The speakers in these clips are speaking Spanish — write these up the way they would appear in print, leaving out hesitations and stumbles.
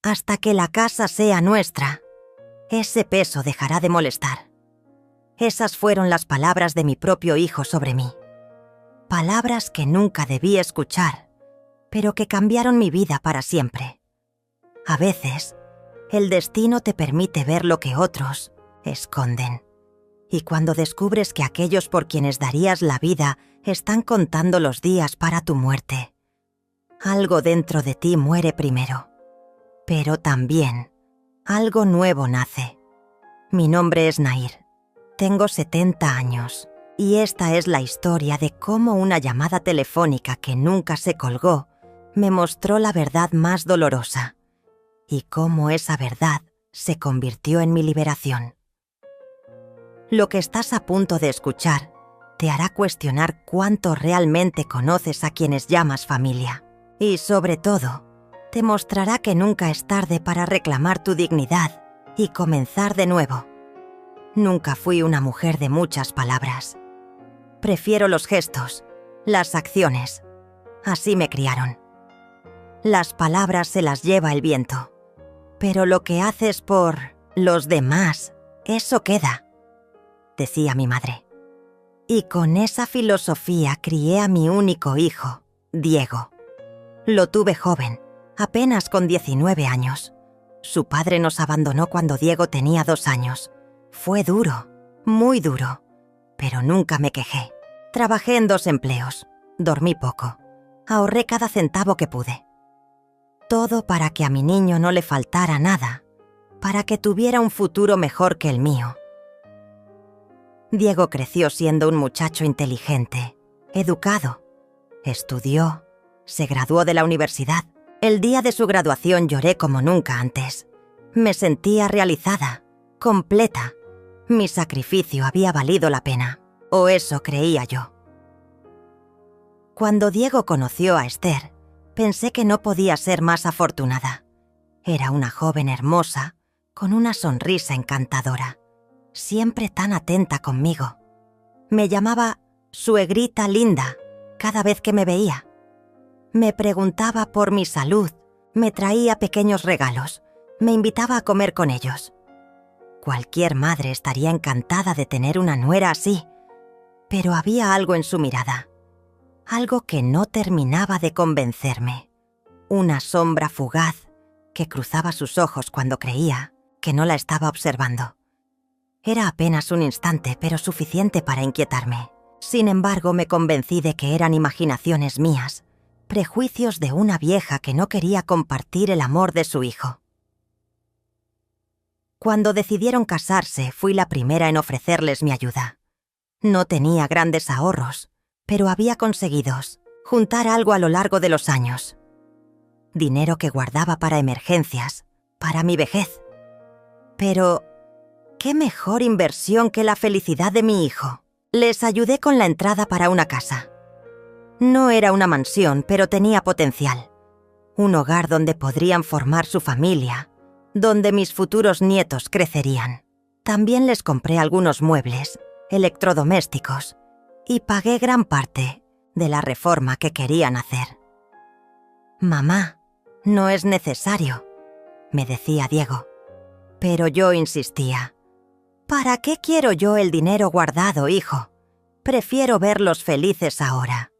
hasta que la casa sea nuestra, ese peso dejará de molestar. Esas fueron las palabras de mi propio hijo sobre mí. Palabras que nunca debí escuchar, pero que cambiaron mi vida para siempre. A veces, el destino te permite ver lo que otros esconden. Y cuando descubres que aquellos por quienes darías la vida están contando los días para tu muerte, algo dentro de ti muere primero. Pero también, algo nuevo nace. Mi nombre es Nair. Tengo 70 años. Y esta es la historia de cómo una llamada telefónica que nunca se colgó me mostró la verdad más dolorosa. Y cómo esa verdad se convirtió en mi liberación. Lo que estás a punto de escuchar te hará cuestionar cuánto realmente conoces a quienes llamas familia. Y sobre todo, te mostrará que nunca es tarde para reclamar tu dignidad y comenzar de nuevo. Nunca fui una mujer de muchas palabras. Prefiero los gestos, las acciones. Así me criaron. Las palabras se las lleva el viento. Pero lo que haces por los demás, eso queda, decía mi madre. Y con esa filosofía crié a mi único hijo, Diego. Lo tuve joven, apenas con 19 años. Su padre nos abandonó cuando Diego tenía 2 años. Fue duro, muy duro, pero nunca me quejé. Trabajé en 2 empleos, dormí poco, ahorré cada centavo que pude. Todo para que a mi niño no le faltara nada, para que tuviera un futuro mejor que el mío. Diego creció siendo un muchacho inteligente, educado. Estudió, se graduó de la universidad. El día de su graduación lloré como nunca antes. Me sentía realizada, completa. Mi sacrificio había valido la pena, o eso creía yo. Cuando Diego conoció a Esther, pensé que no podía ser más afortunada. Era una joven hermosa, con una sonrisa encantadora, siempre tan atenta conmigo. Me llamaba suegrita linda cada vez que me veía. Me preguntaba por mi salud, me traía pequeños regalos, me invitaba a comer con ellos. Cualquier madre estaría encantada de tener una nuera así, pero había algo en su mirada, algo que no terminaba de convencerme. Una sombra fugaz que cruzaba sus ojos cuando creía que no la estaba observando. Era apenas un instante, pero suficiente para inquietarme. Sin embargo, me convencí de que eran imaginaciones mías, prejuicios de una vieja que no quería compartir el amor de su hijo. Cuando decidieron casarse, fui la primera en ofrecerles mi ayuda. No tenía grandes ahorros, pero había conseguido juntar algo a lo largo de los años. Dinero que guardaba para emergencias, para mi vejez. Pero, ¿qué mejor inversión que la felicidad de mi hijo? Les ayudé con la entrada para una casa. No era una mansión, pero tenía potencial. Un hogar donde podrían formar su familia, donde mis futuros nietos crecerían. También les compré algunos muebles, electrodomésticos, y pagué gran parte de la reforma que querían hacer. «Mamá, no es necesario», me decía Diego. Pero yo insistía. «¿Para qué quiero yo el dinero guardado, hijo? Prefiero verlos felices ahora».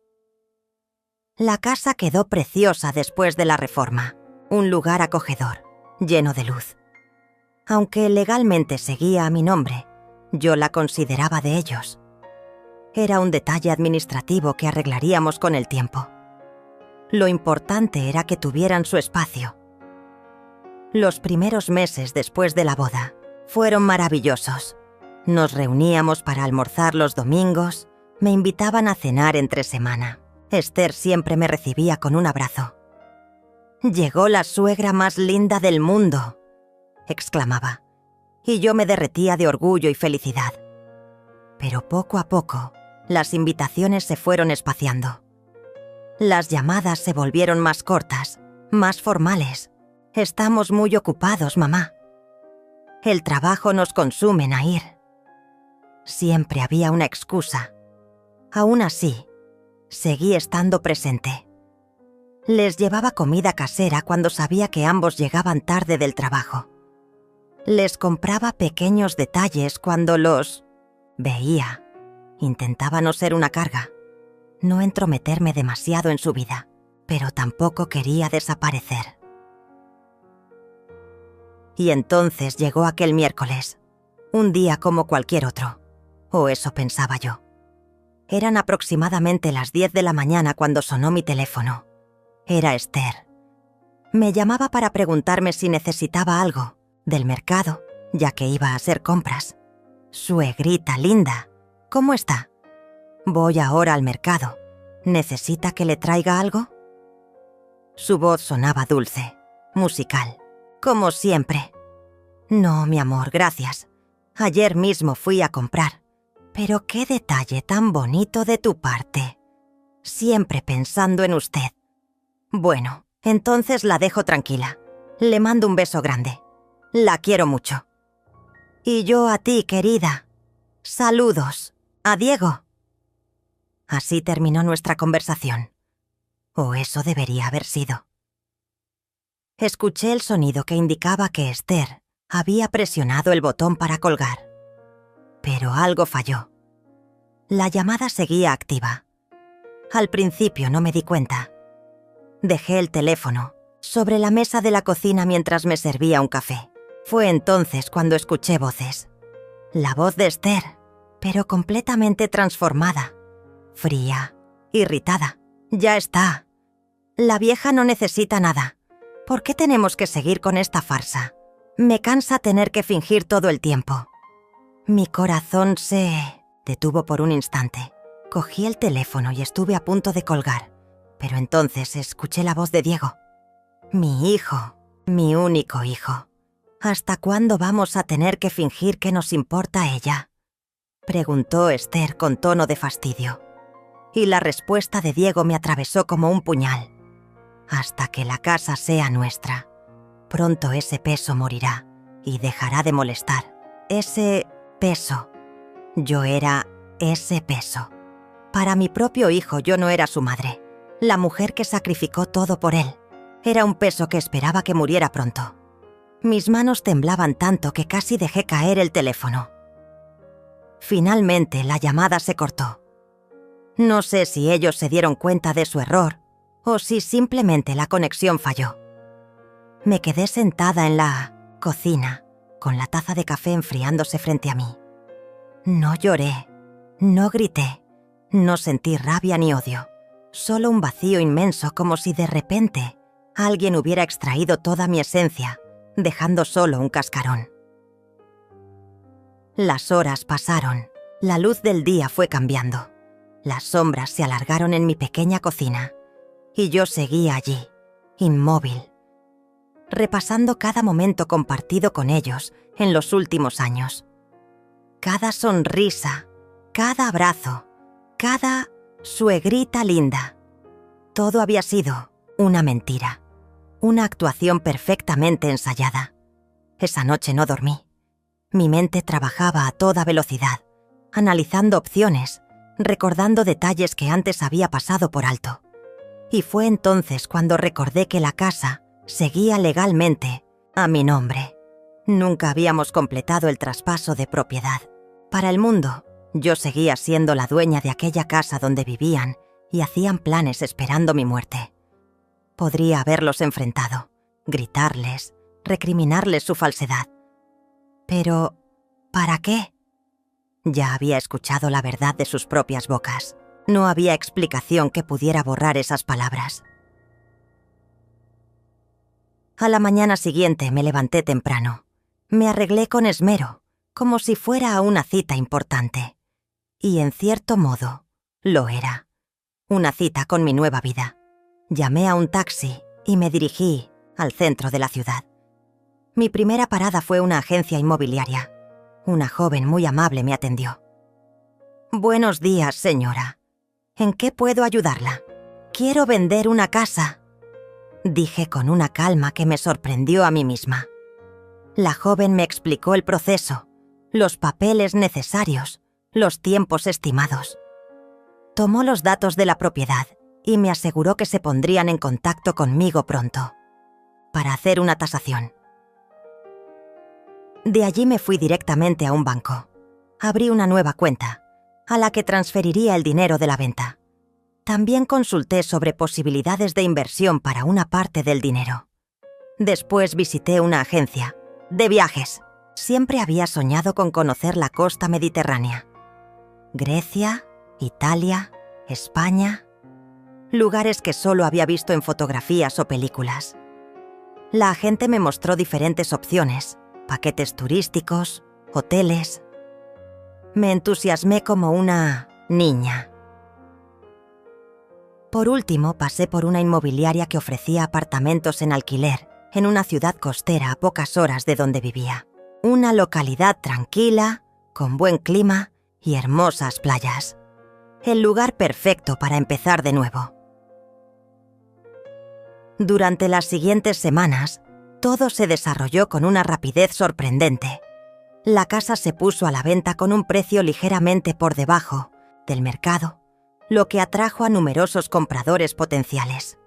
La casa quedó preciosa después de la reforma, un lugar acogedor, lleno de luz. Aunque legalmente seguía a mi nombre, yo la consideraba de ellos. Era un detalle administrativo que arreglaríamos con el tiempo. Lo importante era que tuvieran su espacio. Los primeros meses después de la boda fueron maravillosos. Nos reuníamos para almorzar los domingos, me invitaban a cenar entre semana. Esther siempre me recibía con un abrazo. «Llegó la suegra más linda del mundo», exclamaba, y yo me derretía de orgullo y felicidad. Pero poco a poco, las invitaciones se fueron espaciando. Las llamadas se volvieron más cortas, más formales. «Estamos muy ocupados, mamá». «El trabajo nos consume, Nair». Siempre había una excusa. Aún así, seguí estando presente. Les llevaba comida casera cuando sabía que ambos llegaban tarde del trabajo. Les compraba pequeños detalles cuando los veía. Intentaba no ser una carga, no entrometerme demasiado en su vida, pero tampoco quería desaparecer. Y entonces llegó aquel miércoles, un día como cualquier otro, o eso pensaba yo. Eran aproximadamente las 10 de la mañana cuando sonó mi teléfono. Era Esther. Me llamaba para preguntarme si necesitaba algo del mercado, ya que iba a hacer compras. Suegrita linda, ¿cómo está? Voy ahora al mercado. ¿Necesita que le traiga algo? Su voz sonaba dulce, musical, como siempre. No, mi amor, gracias. Ayer mismo fui a comprar. Pero qué detalle tan bonito de tu parte. Siempre pensando en usted. Bueno, entonces la dejo tranquila. Le mando un beso grande. La quiero mucho. Y yo a ti, querida. Saludos. A Diego. Así terminó nuestra conversación. O eso debería haber sido. Escuché el sonido que indicaba que Esther había presionado el botón para colgar. Pero algo falló. La llamada seguía activa. Al principio no me di cuenta. Dejé el teléfono sobre la mesa de la cocina mientras me servía un café. Fue entonces cuando escuché voces. La voz de Esther, pero completamente transformada. Fría, irritada. Ya está. La vieja no necesita nada. ¿Por qué tenemos que seguir con esta farsa? Me cansa tener que fingir todo el tiempo. Mi corazón se detuvo por un instante. Cogí el teléfono y estuve a punto de colgar. Pero entonces escuché la voz de Diego. Mi hijo, mi único hijo. ¿Hasta cuándo vamos a tener que fingir que nos importa ella? Preguntó Esther con tono de fastidio. Y la respuesta de Diego me atravesó como un puñal. Hasta que la casa sea nuestra. Pronto ese peso morirá y dejará de molestar. Ese peso. Yo era ese peso. Para mi propio hijo yo no era su madre, la mujer que sacrificó todo por él. Era un peso que esperaba que muriera pronto. Mis manos temblaban tanto que casi dejé caer el teléfono. Finalmente la llamada se cortó. No sé si ellos se dieron cuenta de su error o si simplemente la conexión falló. Me quedé sentada en la cocina, con la taza de café enfriándose frente a mí. No lloré, no grité, no sentí rabia ni odio, solo un vacío inmenso como si de repente alguien hubiera extraído toda mi esencia, dejando solo un cascarón. Las horas pasaron, la luz del día fue cambiando, las sombras se alargaron en mi pequeña cocina y yo seguía allí, inmóvil, repasando cada momento compartido con ellos en los últimos años. Cada sonrisa, cada abrazo, cada suegrita linda. Todo había sido una mentira, una actuación perfectamente ensayada. Esa noche no dormí. Mi mente trabajaba a toda velocidad, analizando opciones, recordando detalles que antes había pasado por alto. Y fue entonces cuando recordé que la casa seguía legalmente a mi nombre. Nunca habíamos completado el traspaso de propiedad. Para el mundo, yo seguía siendo la dueña de aquella casa donde vivían y hacían planes esperando mi muerte. Podría haberlos enfrentado, gritarles, recriminarles su falsedad. Pero, ¿para qué? Ya había escuchado la verdad de sus propias bocas. No había explicación que pudiera borrar esas palabras. A la mañana siguiente me levanté temprano. Me arreglé con esmero, como si fuera a una cita importante. Y en cierto modo, lo era. Una cita con mi nueva vida. Llamé a un taxi y me dirigí al centro de la ciudad. Mi primera parada fue una agencia inmobiliaria. Una joven muy amable me atendió. «Buenos días, señora. ¿En qué puedo ayudarla? Quiero vender una casa», dije con una calma que me sorprendió a mí misma. La joven me explicó el proceso, los papeles necesarios, los tiempos estimados. Tomó los datos de la propiedad y me aseguró que se pondrían en contacto conmigo pronto, para hacer una tasación. De allí me fui directamente a un banco. Abrí una nueva cuenta, a la que transferiría el dinero de la venta. También consulté sobre posibilidades de inversión para una parte del dinero. Después visité una agencia de viajes. Siempre había soñado con conocer la costa mediterránea. Grecia, Italia, España, lugares que solo había visto en fotografías o películas. La agente me mostró diferentes opciones, paquetes turísticos, hoteles. Me entusiasmé como una niña. Por último, pasé por una inmobiliaria que ofrecía apartamentos en alquiler en una ciudad costera a pocas horas de donde vivía. Una localidad tranquila, con buen clima y hermosas playas. El lugar perfecto para empezar de nuevo. Durante las siguientes semanas, todo se desarrolló con una rapidez sorprendente. La casa se puso a la venta con un precio ligeramente por debajo del mercado, lo que atrajo a numerosos compradores potenciales.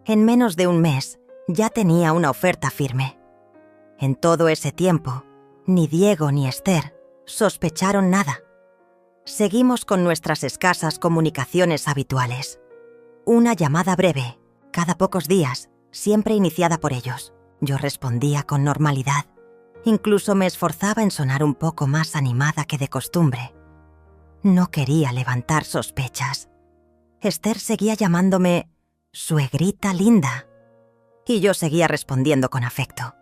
En menos de un mes, ya tenía una oferta firme. En todo ese tiempo, ni Diego ni Esther sospecharon nada. Seguimos con nuestras escasas comunicaciones habituales. Una llamada breve, cada pocos días, siempre iniciada por ellos. Yo respondía con normalidad. Incluso me esforzaba en sonar un poco más animada que de costumbre. No quería levantar sospechas. Esther seguía llamándome suegrita linda, y yo seguía respondiendo con afecto.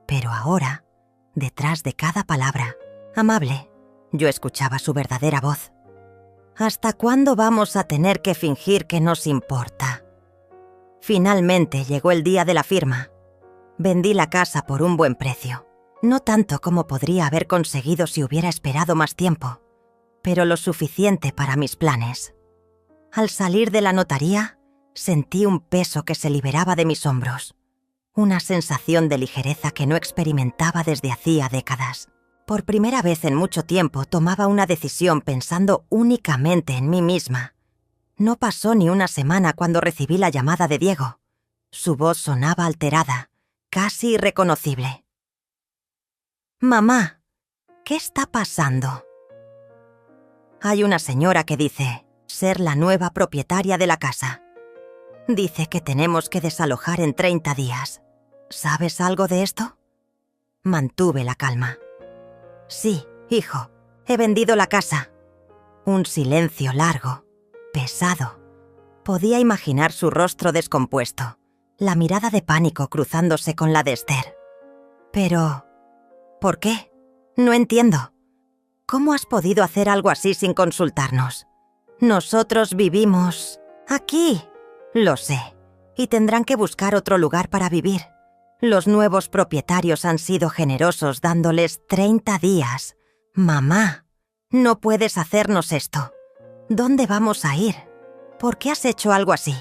Pero ahora, detrás de cada palabra amable, yo escuchaba su verdadera voz. ¿Hasta cuándo vamos a tener que fingir que nos importa? Finalmente llegó el día de la firma. Vendí la casa por un buen precio. No tanto como podría haber conseguido si hubiera esperado más tiempo, pero lo suficiente para mis planes. Al salir de la notaría, sentí un peso que se liberaba de mis hombros. Una sensación de ligereza que no experimentaba desde hacía décadas. Por primera vez en mucho tiempo tomaba una decisión pensando únicamente en mí misma. No pasó ni una semana cuando recibí la llamada de Diego. Su voz sonaba alterada, casi irreconocible. «Mamá, ¿qué está pasando?» Hay una señora que dice ser la nueva propietaria de la casa. Dice que tenemos que desalojar en 30 días. ¿Sabes algo de esto? Mantuve la calma. Sí, hijo, he vendido la casa. Un silencio largo, pesado. Podía imaginar su rostro descompuesto, la mirada de pánico cruzándose con la de Esther. Pero, ¿por qué? No entiendo. ¿Cómo has podido hacer algo así sin consultarnos? Nosotros vivimos aquí. Lo sé, y tendrán que buscar otro lugar para vivir. Los nuevos propietarios han sido generosos dándoles 30 días. Mamá, no puedes hacernos esto. ¿Dónde vamos a ir? ¿Por qué has hecho algo así?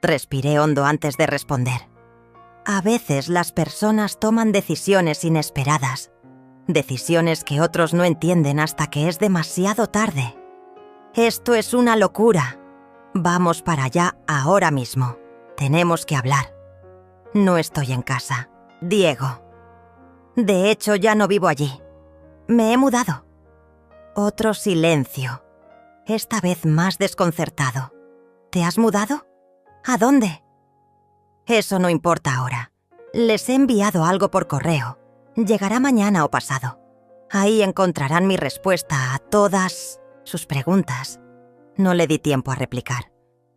Respiré hondo antes de responder. A veces las personas toman decisiones inesperadas. Decisiones que otros no entienden hasta que es demasiado tarde. Esto es una locura. Vamos para allá ahora mismo. Tenemos que hablar. No estoy en casa, Diego. De hecho, ya no vivo allí. Me he mudado. Otro silencio. Esta vez más desconcertado. ¿Te has mudado? ¿A dónde? Eso no importa ahora. Les he enviado algo por correo. Llegará mañana o pasado. Ahí encontrarán mi respuesta a todas sus preguntas. No le di tiempo a replicar.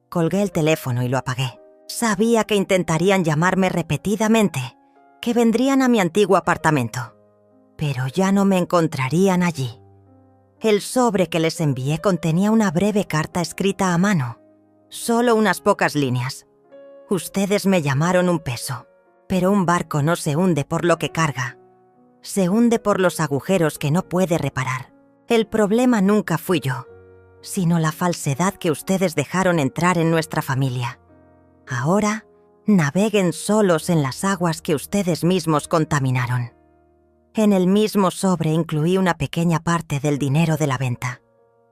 Colgué el teléfono y lo apagué. Sabía que intentarían llamarme repetidamente, que vendrían a mi antiguo apartamento. Pero ya no me encontrarían allí. El sobre que les envié contenía una breve carta escrita a mano. Solo unas pocas líneas. Ustedes me llamaron un peso, pero un barco no se hunde por lo que carga. Se hunde por los agujeros que no puede reparar. El problema nunca fui yo, sino la falsedad que ustedes dejaron entrar en nuestra familia. Ahora, naveguen solos en las aguas que ustedes mismos contaminaron. En el mismo sobre incluí una pequeña parte del dinero de la venta.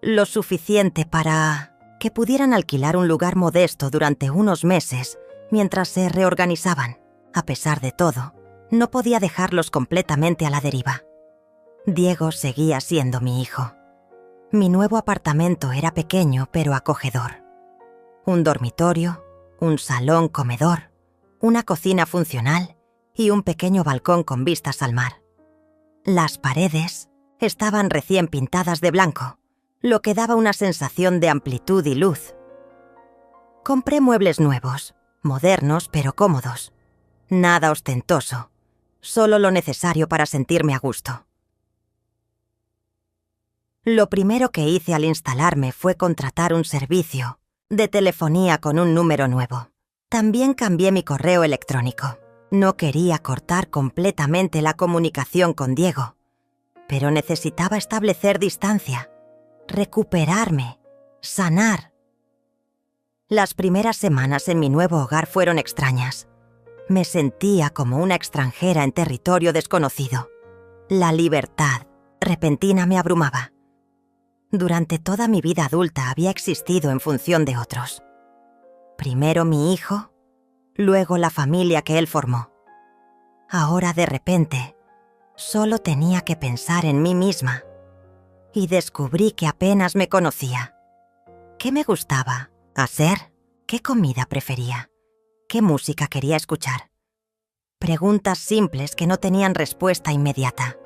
Lo suficiente para que pudieran alquilar un lugar modesto durante unos meses mientras se reorganizaban. A pesar de todo, no podía dejarlos completamente a la deriva. Diego seguía siendo mi hijo. Mi nuevo apartamento era pequeño pero acogedor. Un dormitorio, un salón comedor, una cocina funcional y un pequeño balcón con vistas al mar. Las paredes estaban recién pintadas de blanco, lo que daba una sensación de amplitud y luz. Compré muebles nuevos, modernos pero cómodos. Nada ostentoso, solo lo necesario para sentirme a gusto. Lo primero que hice al instalarme fue contratar un servicio de telefonía con un número nuevo. También cambié mi correo electrónico. No quería cortar completamente la comunicación con Diego, pero necesitaba establecer distancia, recuperarme, sanar. Las primeras semanas en mi nuevo hogar fueron extrañas. Me sentía como una extranjera en territorio desconocido. La libertad repentina me abrumaba. Durante toda mi vida adulta había existido en función de otros. Primero mi hijo, luego la familia que él formó. Ahora de repente, solo tenía que pensar en mí misma. Y descubrí que apenas me conocía. ¿Qué me gustaba hacer? ¿Qué comida prefería? ¿Qué música quería escuchar? Preguntas simples que no tenían respuesta inmediata.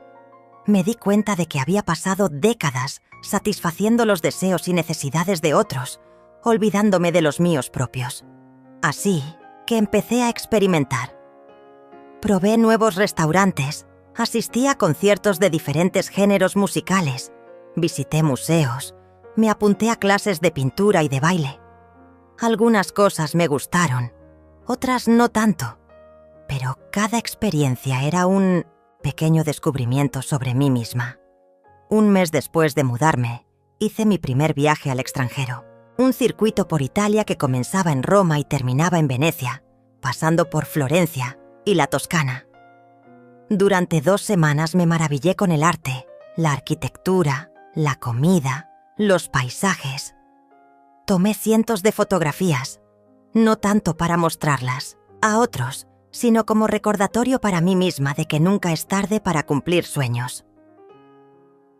Me di cuenta de que había pasado décadas satisfaciendo los deseos y necesidades de otros, olvidándome de los míos propios. Así que empecé a experimentar. Probé nuevos restaurantes, asistí a conciertos de diferentes géneros musicales, visité museos, me apunté a clases de pintura y de baile. Algunas cosas me gustaron, otras no tanto, pero cada experiencia era un pequeño descubrimiento sobre mí misma. Un mes después de mudarme, hice mi primer viaje al extranjero. Un circuito por Italia que comenzaba en Roma y terminaba en Venecia, pasando por Florencia y la Toscana. Durante 2 semanas me maravillé con el arte, la arquitectura, la comida, los paisajes. Tomé cientos de fotografías, no tanto para mostrarlas a otros, sino como recordatorio para mí misma de que nunca es tarde para cumplir sueños.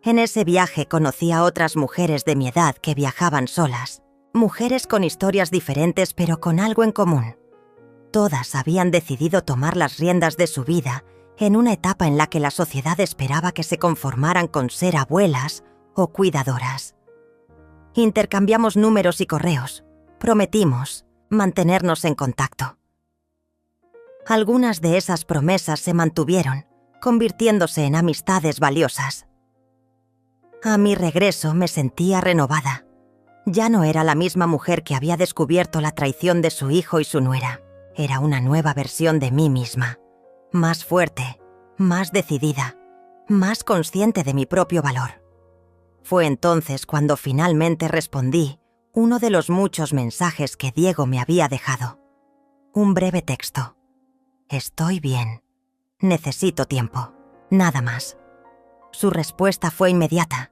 En ese viaje conocí a otras mujeres de mi edad que viajaban solas, mujeres con historias diferentes pero con algo en común. Todas habían decidido tomar las riendas de su vida en una etapa en la que la sociedad esperaba que se conformaran con ser abuelas o cuidadoras. Intercambiamos números y correos. Prometimos mantenernos en contacto. Algunas de esas promesas se mantuvieron, convirtiéndose en amistades valiosas. A mi regreso me sentía renovada. Ya no era la misma mujer que había descubierto la traición de su hijo y su nuera. Era una nueva versión de mí misma, más fuerte, más decidida, más consciente de mi propio valor. Fue entonces cuando finalmente respondí uno de los muchos mensajes que Diego me había dejado. Un breve texto. Estoy bien. Necesito tiempo. Nada más. Su respuesta fue inmediata.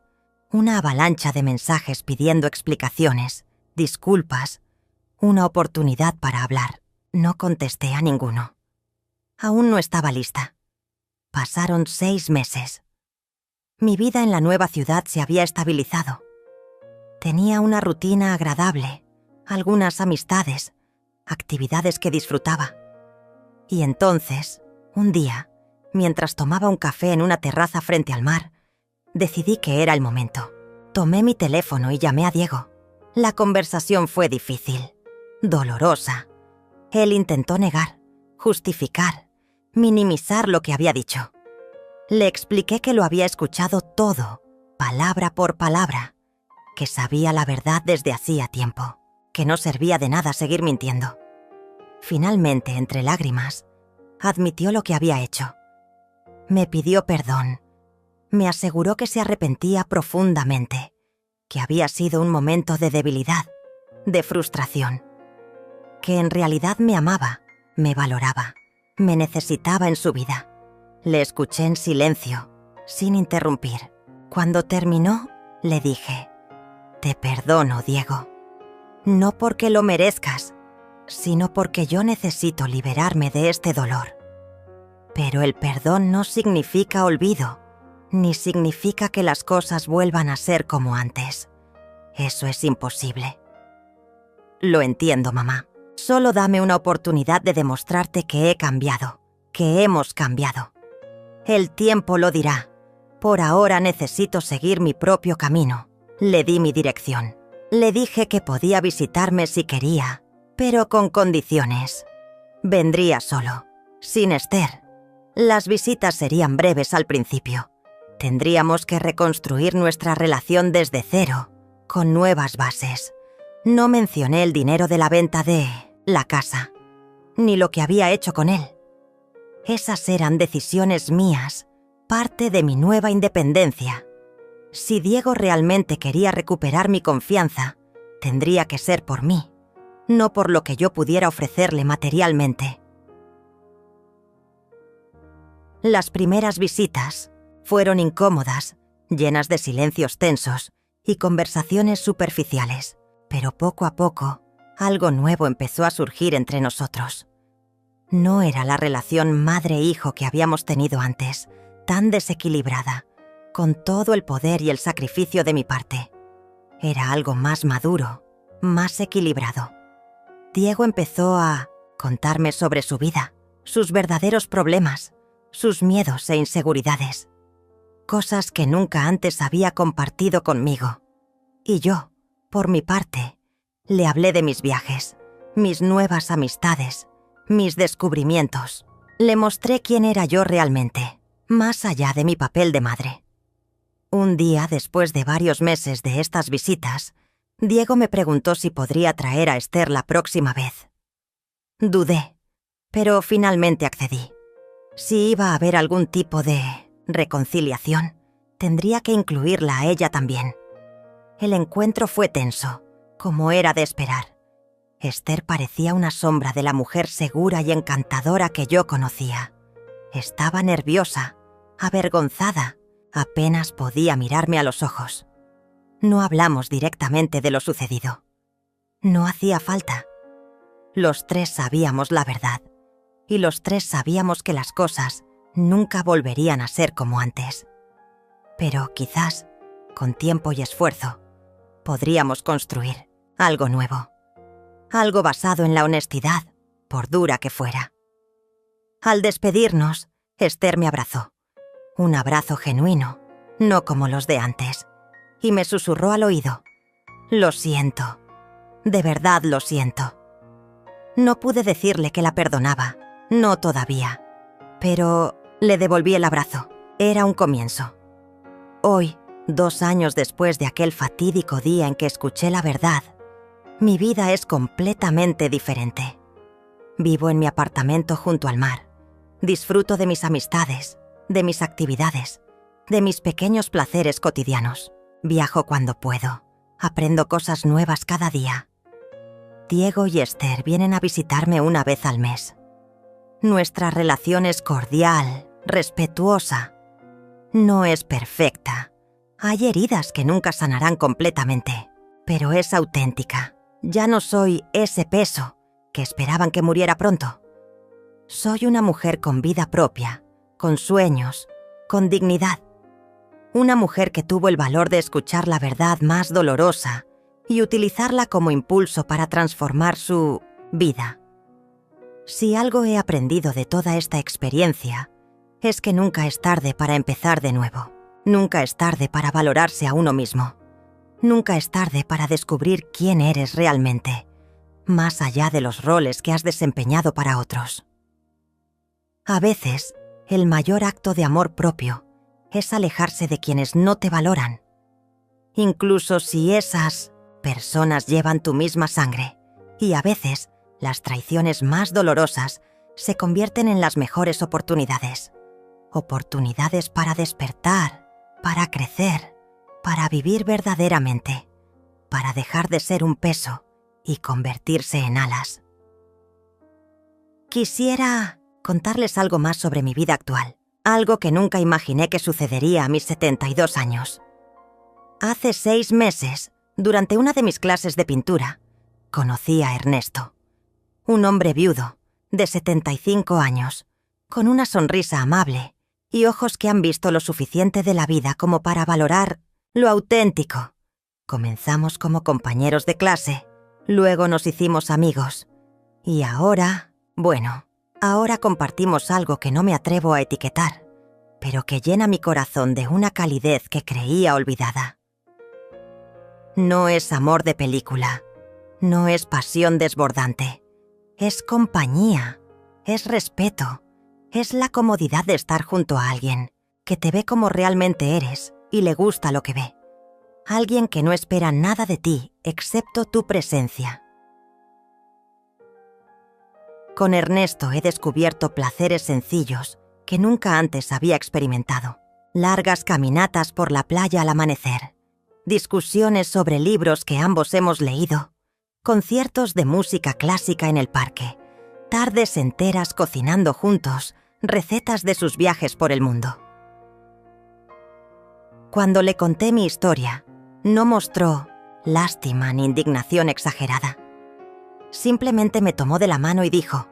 Una avalancha de mensajes pidiendo explicaciones, disculpas, una oportunidad para hablar. No contesté a ninguno. Aún no estaba lista. Pasaron 6 meses. Mi vida en la nueva ciudad se había estabilizado. Tenía una rutina agradable, algunas amistades, actividades que disfrutaba. Y entonces, un día, mientras tomaba un café en una terraza frente al mar, decidí que era el momento. Tomé mi teléfono y llamé a Diego. La conversación fue difícil, dolorosa. Él intentó negar, justificar, minimizar lo que había dicho. Le expliqué que lo había escuchado todo, palabra por palabra, que sabía la verdad desde hacía tiempo, que no servía de nada seguir mintiendo. Finalmente, entre lágrimas, admitió lo que había hecho. Me pidió perdón. Me aseguró que se arrepentía profundamente, que había sido un momento de debilidad, de frustración, que en realidad me amaba, me valoraba, me necesitaba en su vida. Le escuché en silencio, sin interrumpir. Cuando terminó, le dije: «Te perdono, Diego». No porque lo merezcas, sino porque yo necesito liberarme de este dolor. Pero el perdón no significa olvido, ni significa que las cosas vuelvan a ser como antes. Eso es imposible. Lo entiendo, mamá. Solo dame una oportunidad de demostrarte que he cambiado, que hemos cambiado. El tiempo lo dirá. Por ahora necesito seguir mi propio camino. Le di mi dirección. Le dije que podía visitarme si quería, pero con condiciones. Vendría solo, sin Esther. Las visitas serían breves al principio. Tendríamos que reconstruir nuestra relación desde cero, con nuevas bases. No mencioné el dinero de la venta de la casa, ni lo que había hecho con él. Esas eran decisiones mías, parte de mi nueva independencia. Si Diego realmente quería recuperar mi confianza, tendría que ser por mí, no por lo que yo pudiera ofrecerle materialmente. Las primeras visitas fueron incómodas, llenas de silencios tensos y conversaciones superficiales, pero poco a poco, algo nuevo empezó a surgir entre nosotros. No era la relación madre-hijo que habíamos tenido antes, tan desequilibrada, con todo el poder y el sacrificio de mi parte. Era algo más maduro, más equilibrado. Diego empezó a contarme sobre su vida, sus verdaderos problemas, sus miedos e inseguridades. Cosas que nunca antes había compartido conmigo. Y yo, por mi parte, le hablé de mis viajes, mis nuevas amistades, mis descubrimientos. Le mostré quién era yo realmente, más allá de mi papel de madre. Un día, después de varios meses de estas visitas, Diego me preguntó si podría traer a Esther la próxima vez. Dudé, pero finalmente accedí. Si iba a haber algún tipo de reconciliación, tendría que incluirla a ella también. El encuentro fue tenso, como era de esperar. Esther parecía una sombra de la mujer segura y encantadora que yo conocía. Estaba nerviosa, avergonzada, apenas podía mirarme a los ojos. No hablamos directamente de lo sucedido. No hacía falta. Los tres sabíamos la verdad, y los tres sabíamos que las cosas nunca volverían a ser como antes. Pero quizás, con tiempo y esfuerzo, podríamos construir algo nuevo. Algo basado en la honestidad, por dura que fuera. Al despedirnos, Esther me abrazó. Un abrazo genuino, no como los de antes, y me susurró al oído: «Lo siento, de verdad lo siento». No pude decirle que la perdonaba, no todavía, pero le devolví el abrazo. Era un comienzo. Hoy, 2 años después de aquel fatídico día en que escuché la verdad, mi vida es completamente diferente. Vivo en mi apartamento junto al mar. Disfruto de mis amistades, de mis actividades, de mis pequeños placeres cotidianos. Viajo cuando puedo. Aprendo cosas nuevas cada día. Diego y Esther vienen a visitarme una vez al mes. Nuestra relación es cordial, respetuosa. No es perfecta. Hay heridas que nunca sanarán completamente, pero es auténtica. Ya no soy ese peso que esperaban que muriera pronto. Soy una mujer con vida propia, con sueños, con dignidad. Una mujer que tuvo el valor de escuchar la verdad más dolorosa y utilizarla como impulso para transformar su vida. Si algo he aprendido de toda esta experiencia, es que nunca es tarde para empezar de nuevo. Nunca es tarde para valorarse a uno mismo. Nunca es tarde para descubrir quién eres realmente, más allá de los roles que has desempeñado para otros. A veces, el mayor acto de amor propio es alejarse de quienes no te valoran. Incluso si esas personas llevan tu misma sangre, y a veces las traiciones más dolorosas se convierten en las mejores oportunidades. Oportunidades para despertar, para crecer, para vivir verdaderamente, para dejar de ser un peso y convertirse en alas. Quisiera contarles algo más sobre mi vida actual, algo que nunca imaginé que sucedería a mis 72 años. Hace 6 meses, durante una de mis clases de pintura, Conocí a Ernesto, un hombre viudo, de 75 años, con una sonrisa amable y ojos que han visto lo suficiente de la vida como para valorar lo auténtico. Comenzamos como compañeros de clase, luego nos hicimos amigos, y ahora, ahora compartimos algo que no me atrevo a etiquetar, pero que llena mi corazón de una calidez que creía olvidada. No es amor de película, no es pasión desbordante, es compañía, es respeto, es la comodidad de estar junto a alguien que te ve como realmente eres y le gusta lo que ve. Alguien que no espera nada de ti excepto tu presencia. Con Ernesto he descubierto placeres sencillos que nunca antes había experimentado. Largas caminatas por la playa al amanecer, discusiones sobre libros que ambos hemos leído, conciertos de música clásica en el parque, tardes enteras cocinando juntos, recetas de sus viajes por el mundo. Cuando le conté mi historia, no mostró lástima ni indignación exagerada. Simplemente me tomó de la mano y dijo: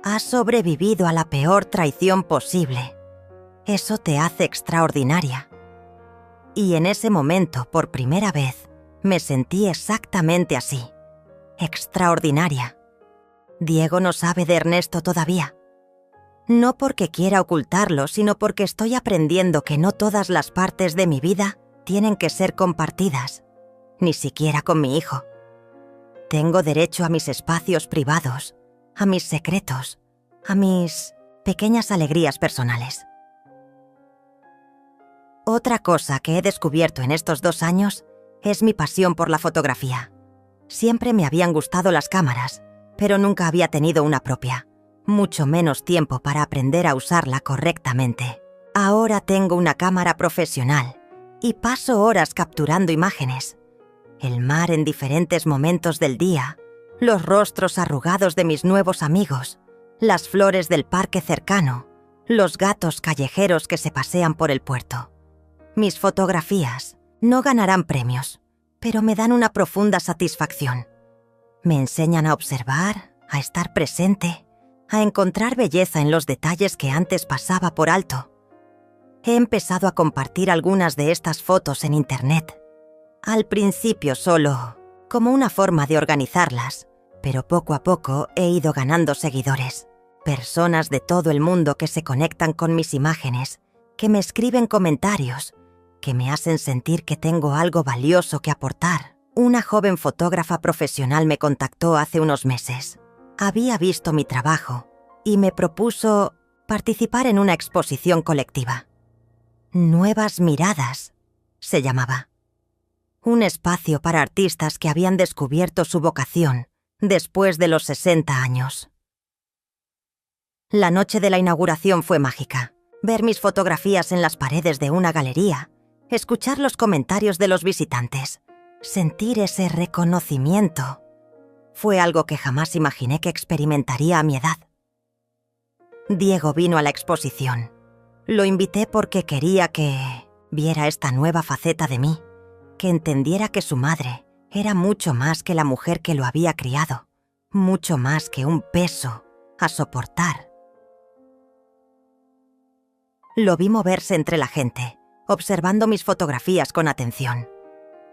«Has sobrevivido a la peor traición posible. Eso te hace extraordinaria». Y en ese momento, por primera vez, me sentí exactamente así. Extraordinaria. Diego no sabe de Ernesto todavía. No porque quiera ocultarlo, sino porque estoy aprendiendo que no todas las partes de mi vida tienen que ser compartidas, ni siquiera con mi hijo. Tengo derecho a mis espacios privados, a mis secretos, a mis pequeñas alegrías personales. Otra cosa que he descubierto en estos 2 años es mi pasión por la fotografía. Siempre me habían gustado las cámaras, pero nunca había tenido una propia, mucho menos tiempo para aprender a usarla correctamente. Ahora tengo una cámara profesional y paso horas capturando imágenes. El mar en diferentes momentos del día, los rostros arrugados de mis nuevos amigos, las flores del parque cercano, los gatos callejeros que se pasean por el puerto. Mis fotografías no ganarán premios, pero me dan una profunda satisfacción. Me enseñan a observar, a estar presente, a encontrar belleza en los detalles que antes pasaba por alto. He empezado a compartir algunas de estas fotos en Internet. Al principio solo como una forma de organizarlas, pero poco a poco he ido ganando seguidores. Personas de todo el mundo que se conectan con mis imágenes, que me escriben comentarios, que me hacen sentir que tengo algo valioso que aportar. Una joven fotógrafa profesional me contactó hace unos meses. Había visto mi trabajo y me propuso participar en una exposición colectiva. Nuevas Miradas se llamaba. Un espacio para artistas que habían descubierto su vocación después de los 60 años. La noche de la inauguración fue mágica. Ver mis fotografías en las paredes de una galería, escuchar los comentarios de los visitantes, sentir ese reconocimiento, fue algo que jamás imaginé que experimentaría a mi edad. Diego vino a la exposición. Lo invité porque quería que viera esta nueva faceta de mí, que entendiera que su madre era mucho más que la mujer que lo había criado, mucho más que un peso a soportar. Lo vi moverse entre la gente, observando mis fotografías con atención.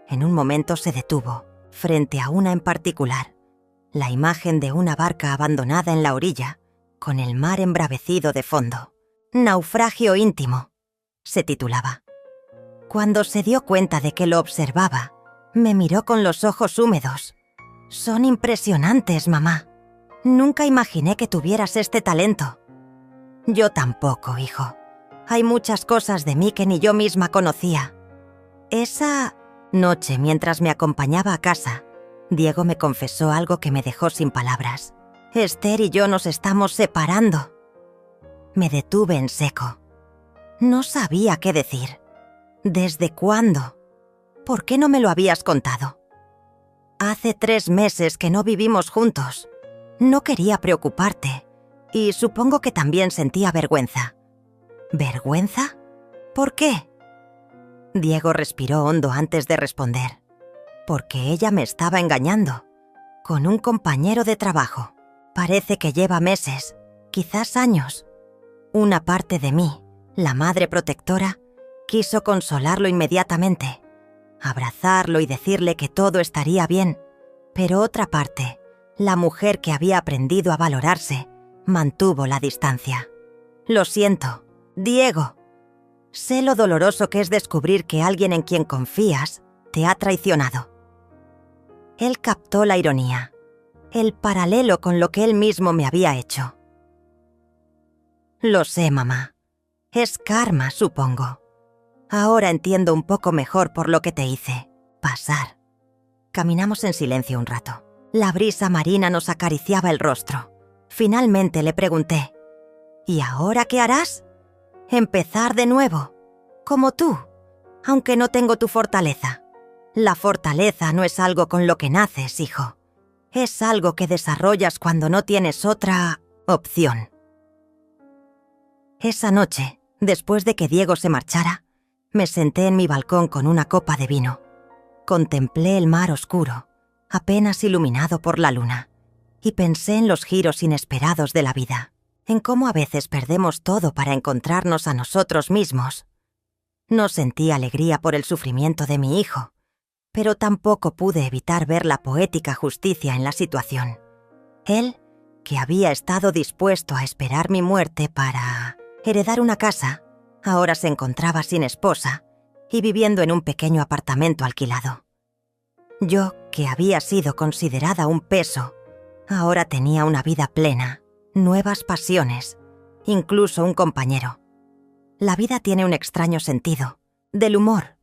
En un momento se detuvo, frente a una en particular, la imagen de una barca abandonada en la orilla, con el mar embravecido de fondo. «Naufragio íntimo», se titulaba. Cuando se dio cuenta de que lo observaba, me miró con los ojos húmedos. «Son impresionantes, mamá. Nunca imaginé que tuvieras este talento». «Yo tampoco, hijo. Hay muchas cosas de mí que ni yo misma conocía». Esa noche, mientras me acompañaba a casa, Diego me confesó algo que me dejó sin palabras. «Esther y yo nos estamos separando». Me detuve en seco. No sabía qué decir. ¿Desde cuándo? ¿Por qué no me lo habías contado? Hace 3 meses que no vivimos juntos. No quería preocuparte y supongo que también sentía vergüenza. ¿Vergüenza? ¿Por qué? Diego respiró hondo antes de responder. Porque ella me estaba engañando. con un compañero de trabajo. Parece que lleva meses, quizás años. Una parte de mí, la madre protectora, quiso consolarlo inmediatamente, abrazarlo y decirle que todo estaría bien, pero otra parte, la mujer que había aprendido a valorarse, mantuvo la distancia. Lo siento, Diego. Sé lo doloroso que es descubrir que alguien en quien confías te ha traicionado. Él captó la ironía, el paralelo con lo que él mismo me había hecho. Lo sé, mamá. Es karma, supongo. Ahora entiendo un poco mejor por lo que te hice pasar. Caminamos en silencio un rato. La brisa marina nos acariciaba el rostro. Finalmente le pregunté, ¿y ahora qué harás? Empezar de nuevo, como tú, aunque no tengo tu fortaleza. La fortaleza no es algo con lo que naces, hijo. Es algo que desarrollas cuando no tienes otra opción. Esa noche, después de que Diego se marchara, me senté en mi balcón con una copa de vino. Contemplé el mar oscuro, apenas iluminado por la luna, y pensé en los giros inesperados de la vida, en cómo a veces perdemos todo para encontrarnos a nosotros mismos. No sentí alegría por el sufrimiento de mi hijo, pero tampoco pude evitar ver la poética justicia en la situación. Él, que había estado dispuesto a esperar mi muerte para heredar una casa, ahora se encontraba sin esposa y viviendo en un pequeño apartamento alquilado. Yo, que había sido considerada un peso, ahora tenía una vida plena, nuevas pasiones, incluso un compañero. La vida tiene un extraño sentido, del humor,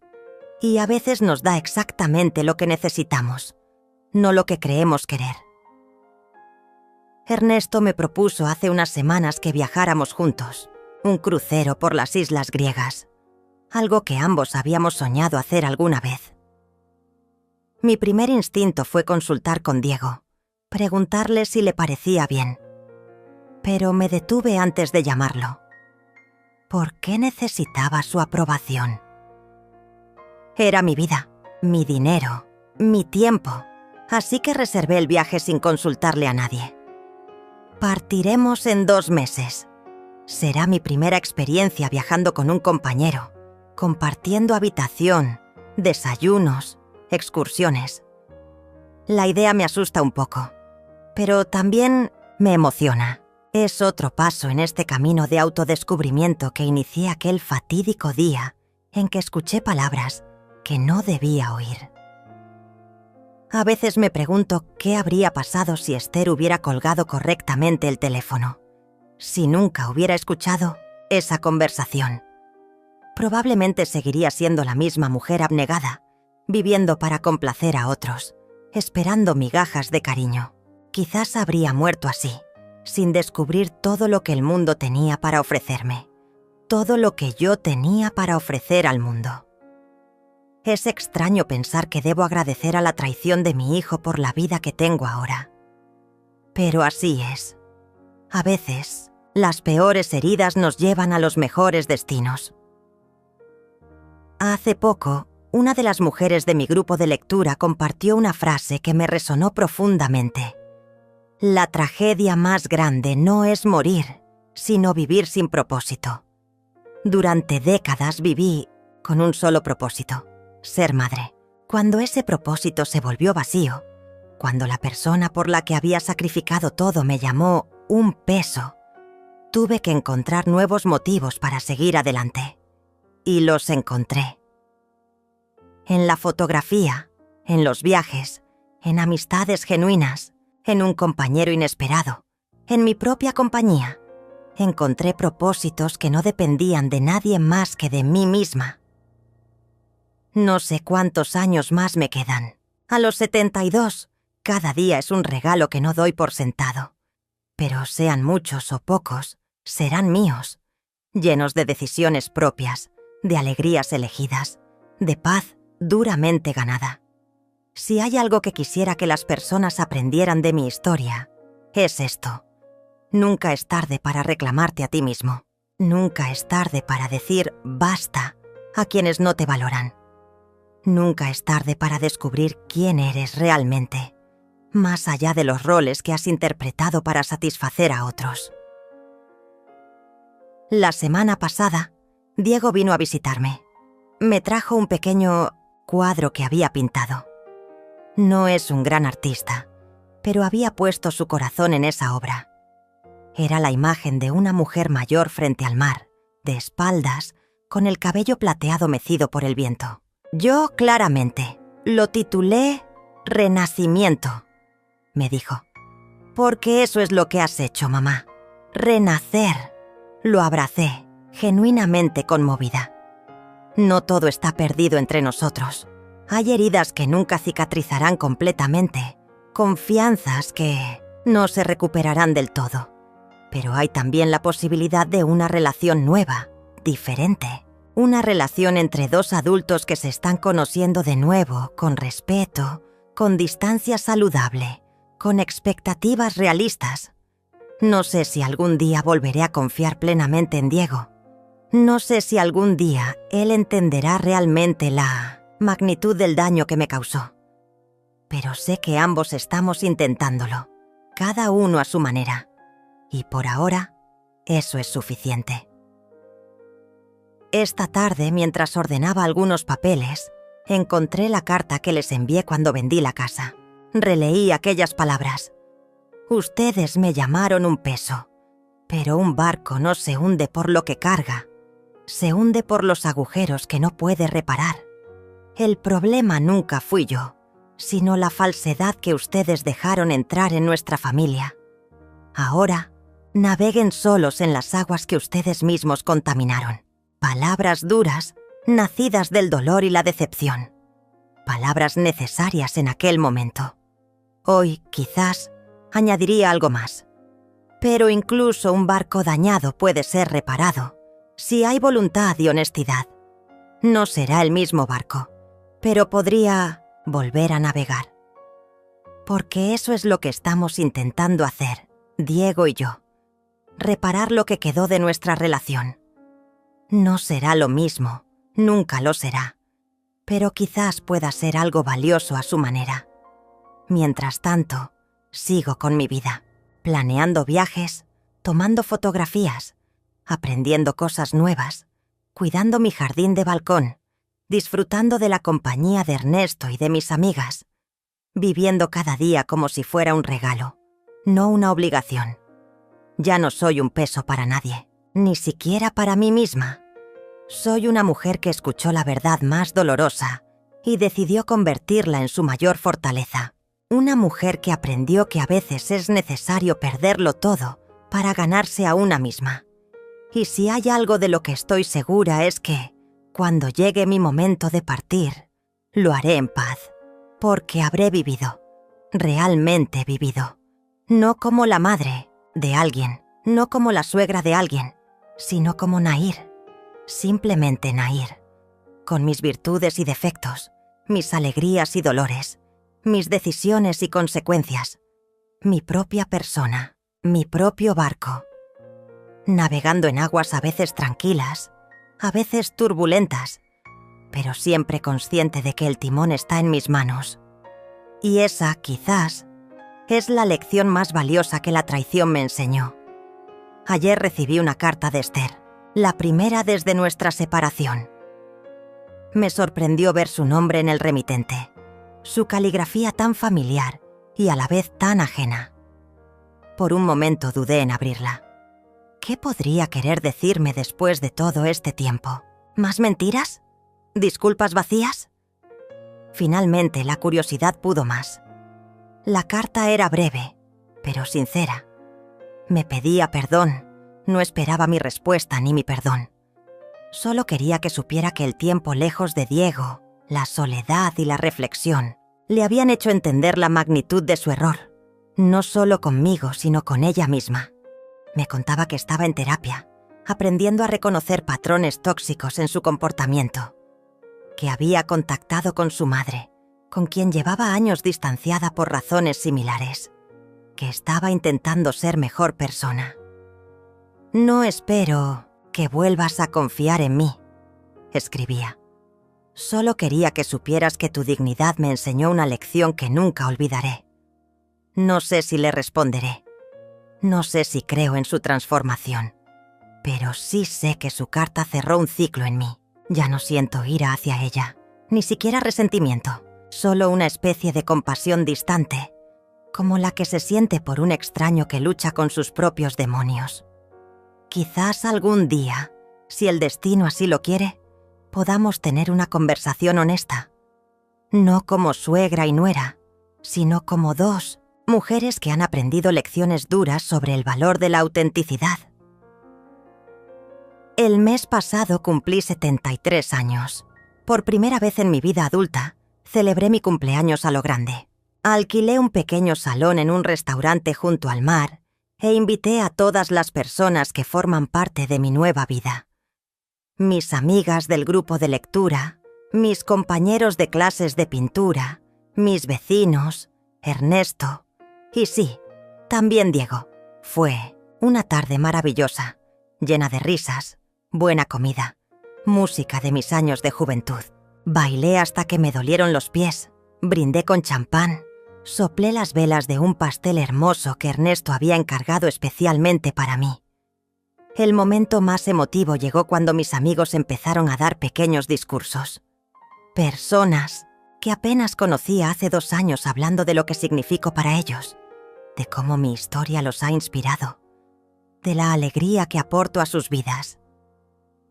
y a veces nos da exactamente lo que necesitamos, no lo que creemos querer. Ernesto me propuso hace unas semanas que viajáramos juntos, un crucero por las islas griegas, algo que ambos habíamos soñado hacer alguna vez. Mi primer instinto fue consultar con Diego, preguntarle si le parecía bien, pero me detuve antes de llamarlo. ¿Por qué necesitaba su aprobación? Era mi vida, mi dinero, mi tiempo, así que reservé el viaje sin consultarle a nadie. Partiremos en 2 meses. Será mi primera experiencia viajando con un compañero, compartiendo habitación, desayunos, excursiones. La idea me asusta un poco, pero también me emociona. Es otro paso en este camino de autodescubrimiento que inicié aquel fatídico día en que escuché palabras que no debía oír. A veces me pregunto qué habría pasado si Esther hubiera colgado correctamente el teléfono, si nunca hubiera escuchado esa conversación. Probablemente seguiría siendo la misma mujer abnegada, viviendo para complacer a otros, esperando migajas de cariño. Quizás habría muerto así, sin descubrir todo lo que el mundo tenía para ofrecerme, todo lo que yo tenía para ofrecer al mundo. Es extraño pensar que debo agradecer a la traición de mi hijo por la vida que tengo ahora. Pero así es. A veces, las peores heridas nos llevan a los mejores destinos. Hace poco, una de las mujeres de mi grupo de lectura compartió una frase que me resonó profundamente. La tragedia más grande no es morir, sino vivir sin propósito. Durante décadas viví con un solo propósito, ser madre. Cuando ese propósito se volvió vacío, cuando la persona por la que había sacrificado todo me llamó un peso, tuve que encontrar nuevos motivos para seguir adelante. Y los encontré. En la fotografía, en los viajes, en amistades genuinas, en un compañero inesperado, en mi propia compañía. Encontré propósitos que no dependían de nadie más que de mí misma. No sé cuántos años más me quedan. A los 72, cada día es un regalo que no doy por sentado. Pero sean muchos o pocos, serán míos, llenos de decisiones propias, de alegrías elegidas, de paz duramente ganada. Si hay algo que quisiera que las personas aprendieran de mi historia, es esto. Nunca es tarde para reclamarte a ti mismo. Nunca es tarde para decir basta a quienes no te valoran. Nunca es tarde para descubrir quién eres realmente. más allá de los roles que has interpretado para satisfacer a otros. La semana pasada, Diego vino a visitarme. Me trajo un pequeño cuadro que había pintado. No es un gran artista, pero había puesto su corazón en esa obra. Era la imagen de una mujer mayor frente al mar, de espaldas, con el cabello plateado mecido por el viento. Yo, claramente, lo titulé Renacimiento, me dijo. Porque eso es lo que has hecho, mamá. Renacer. Lo abracé, genuinamente conmovida. No todo está perdido entre nosotros. Hay heridas que nunca cicatrizarán completamente, confianzas que no se recuperarán del todo. Pero hay también la posibilidad de una relación nueva, diferente. Una relación entre dos adultos que se están conociendo de nuevo, con respeto, con distancia saludable, con expectativas realistas. No sé si algún día volveré a confiar plenamente en Diego. No sé si algún día él entenderá realmente la magnitud del daño que me causó. Pero sé que ambos estamos intentándolo, cada uno a su manera. Y por ahora, eso es suficiente. Esta tarde, mientras ordenaba algunos papeles, encontré la carta que les envié cuando vendí la casa. Releí aquellas palabras. Ustedes me llamaron un peso, pero un barco no se hunde por lo que carga, se hunde por los agujeros que no puede reparar. El problema nunca fui yo, sino la falsedad que ustedes dejaron entrar en nuestra familia. Ahora, naveguen solos en las aguas que ustedes mismos contaminaron. Palabras duras, nacidas del dolor y la decepción. Palabras necesarias en aquel momento. Hoy, quizás, añadiría algo más. Pero incluso un barco dañado puede ser reparado, si hay voluntad y honestidad. No será el mismo barco, pero podría volver a navegar. Porque eso es lo que estamos intentando hacer, Diego y yo. Reparar lo que quedó de nuestra relación. No será lo mismo, nunca lo será, pero quizás pueda ser algo valioso a su manera. Mientras tanto, sigo con mi vida, planeando viajes, tomando fotografías, aprendiendo cosas nuevas, cuidando mi jardín de balcón, disfrutando de la compañía de Ernesto y de mis amigas, viviendo cada día como si fuera un regalo, no una obligación. Ya no soy un peso para nadie, ni siquiera para mí misma. Soy una mujer que escuchó la verdad más dolorosa y decidió convertirla en su mayor fortaleza. Una mujer que aprendió que a veces es necesario perderlo todo para ganarse a una misma. Y si hay algo de lo que estoy segura es que, cuando llegue mi momento de partir, lo haré en paz, porque habré vivido, realmente vivido. No como la madre de alguien, no como la suegra de alguien, sino como Nahir, simplemente Nahir, con mis virtudes y defectos, mis alegrías y dolores, mis decisiones y consecuencias, mi propia persona, mi propio barco, navegando en aguas a veces tranquilas, a veces turbulentas, pero siempre consciente de que el timón está en mis manos. Y esa, quizás, es la lección más valiosa que la traición me enseñó. Ayer recibí una carta de Esther, la primera desde nuestra separación. Me sorprendió ver su nombre en el remitente, su caligrafía tan familiar y a la vez tan ajena. Por un momento dudé en abrirla. ¿Qué podría querer decirme después de todo este tiempo? ¿Más mentiras? ¿Disculpas vacías? Finalmente la curiosidad pudo más. La carta era breve, pero sincera. Me pedía perdón, no esperaba mi respuesta ni mi perdón. Solo quería que supiera que el tiempo lejos de Diego, la soledad y la reflexión, le habían hecho entender la magnitud de su error, no solo conmigo, sino con ella misma. Me contaba que estaba en terapia, aprendiendo a reconocer patrones tóxicos en su comportamiento, que había contactado con su madre, con quien llevaba años distanciada por razones similares, que estaba intentando ser mejor persona. «No espero que vuelvas a confiar en mí», escribía. «Solo quería que supieras que tu dignidad me enseñó una lección que nunca olvidaré. No sé si le responderé. No sé si creo en su transformación. Pero sí sé que su carta cerró un ciclo en mí. Ya no siento ira hacia ella, ni siquiera resentimiento, solo una especie de compasión distante, como la que se siente por un extraño que lucha con sus propios demonios. Quizás algún día, si el destino así lo quiere, podamos tener una conversación honesta. No como suegra y nuera, sino como dos mujeres que han aprendido lecciones duras sobre el valor de la autenticidad. El mes pasado cumplí 73 años. Por primera vez en mi vida adulta, celebré mi cumpleaños a lo grande. Alquilé un pequeño salón en un restaurante junto al mar e invité a todas las personas que forman parte de mi nueva vida. Mis amigas del grupo de lectura, mis compañeros de clases de pintura, mis vecinos, Ernesto y sí, también Diego. Fue una tarde maravillosa, llena de risas, buena comida, música de mis años de juventud. Bailé hasta que me dolieron los pies, brindé con champán, soplé las velas de un pastel hermoso que Ernesto había encargado especialmente para mí. El momento más emotivo llegó cuando mis amigos empezaron a dar pequeños discursos. Personas que apenas conocía hace 2 años hablando de lo que significo para ellos, de cómo mi historia los ha inspirado, de la alegría que aporto a sus vidas.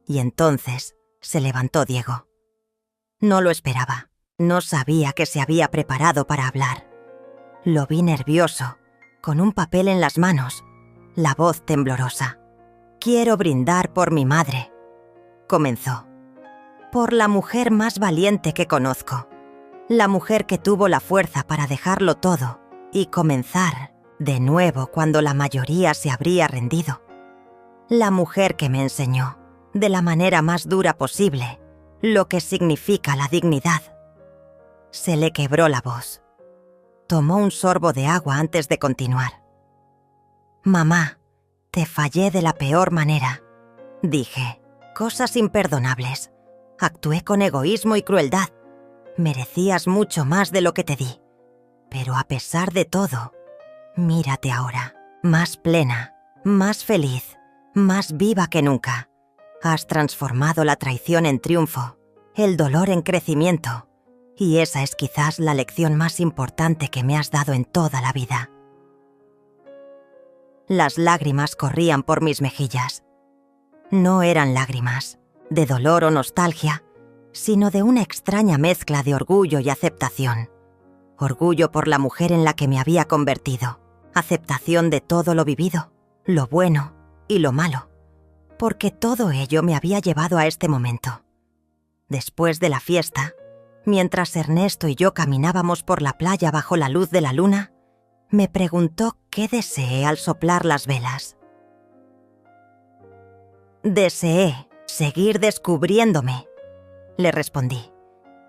Y entonces se levantó Diego. No lo esperaba, no sabía que se había preparado para hablar. Lo vi nervioso, con un papel en las manos, la voz temblorosa. «Quiero brindar por mi madre», comenzó. «Por la mujer más valiente que conozco. La mujer que tuvo la fuerza para dejarlo todo y comenzar de nuevo cuando la mayoría se habría rendido. La mujer que me enseñó, de la manera más dura posible, lo que significa la dignidad». Se le quebró la voz. Tomó un sorbo de agua antes de continuar. «Mamá, te fallé de la peor manera. Dije cosas imperdonables. Actué con egoísmo y crueldad. Merecías mucho más de lo que te di. Pero a pesar de todo, mírate ahora, más plena, más feliz, más viva que nunca. Has transformado la traición en triunfo, el dolor en crecimiento, y esa es quizás la lección más importante que me has dado en toda la vida». Las lágrimas corrían por mis mejillas. No eran lágrimas de dolor o nostalgia, sino de una extraña mezcla de orgullo y aceptación. Orgullo por la mujer en la que me había convertido, aceptación de todo lo vivido, lo bueno y lo malo, porque todo ello me había llevado a este momento. Después de la fiesta, mientras Ernesto y yo caminábamos por la playa bajo la luz de la luna, me preguntó qué deseé al soplar las velas. «Deseé seguir descubriéndome», le respondí.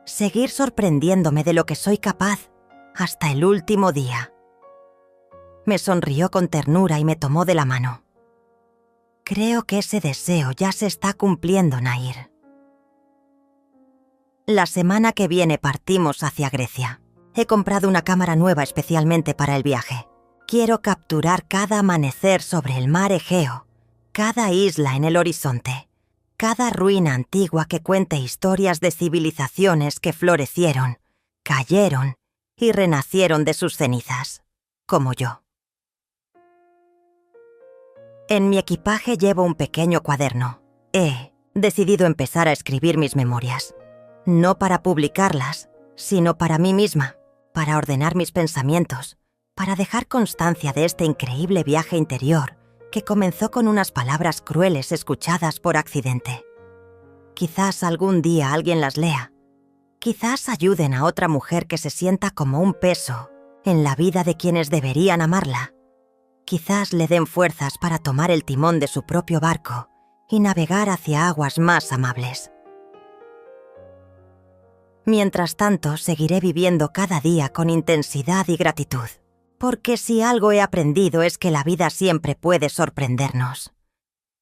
«Seguir sorprendiéndome de lo que soy capaz hasta el último día». Me sonrió con ternura y me tomó de la mano. «Creo que ese deseo ya se está cumpliendo, Nair». La semana que viene partimos hacia Grecia. He comprado una cámara nueva especialmente para el viaje. Quiero capturar cada amanecer sobre el mar Egeo, cada isla en el horizonte, cada ruina antigua que cuente historias de civilizaciones que florecieron, cayeron y renacieron de sus cenizas, como yo. En mi equipaje llevo un pequeño cuaderno. He decidido empezar a escribir mis memorias, no para publicarlas, sino para mí misma, para ordenar mis pensamientos, para dejar constancia de este increíble viaje interior que comenzó con unas palabras crueles escuchadas por accidente. Quizás algún día alguien las lea. Quizás ayuden a otra mujer que se sienta como un peso en la vida de quienes deberían amarla. Quizás le den fuerzas para tomar el timón de su propio barco y navegar hacia aguas más amables. Mientras tanto, seguiré viviendo cada día con intensidad y gratitud, porque si algo he aprendido es que la vida siempre puede sorprendernos.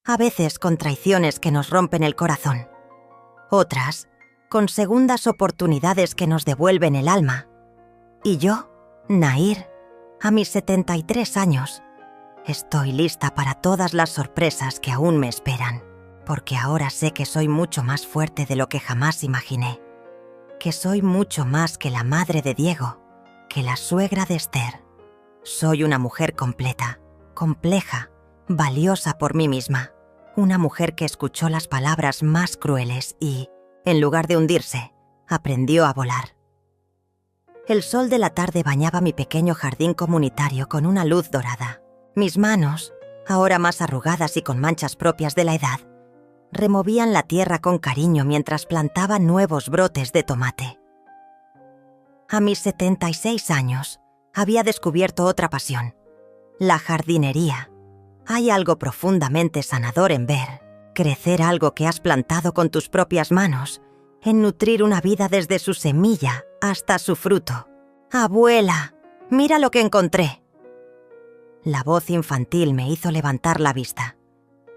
A veces con traiciones que nos rompen el corazón, otras con segundas oportunidades que nos devuelven el alma. Y yo, Nair, A mis 73 años, estoy lista para todas las sorpresas que aún me esperan, porque ahora sé que soy mucho más fuerte de lo que jamás imaginé, que soy mucho más que la madre de Diego, que la suegra de Esther. Soy una mujer completa, compleja, valiosa por mí misma, una mujer que escuchó las palabras más crueles y, en lugar de hundirse, aprendió a volar. El sol de la tarde bañaba mi pequeño jardín comunitario con una luz dorada. Mis manos, ahora más arrugadas y con manchas propias de la edad, removían la tierra con cariño mientras plantaba nuevos brotes de tomate. A mis 76 años, había descubierto otra pasión, la jardinería. Hay algo profundamente sanador en ver crecer algo que has plantado con tus propias manos, en nutrir una vida desde su semilla hasta su fruto. «Abuela, mira lo que encontré». La voz infantil me hizo levantar la vista.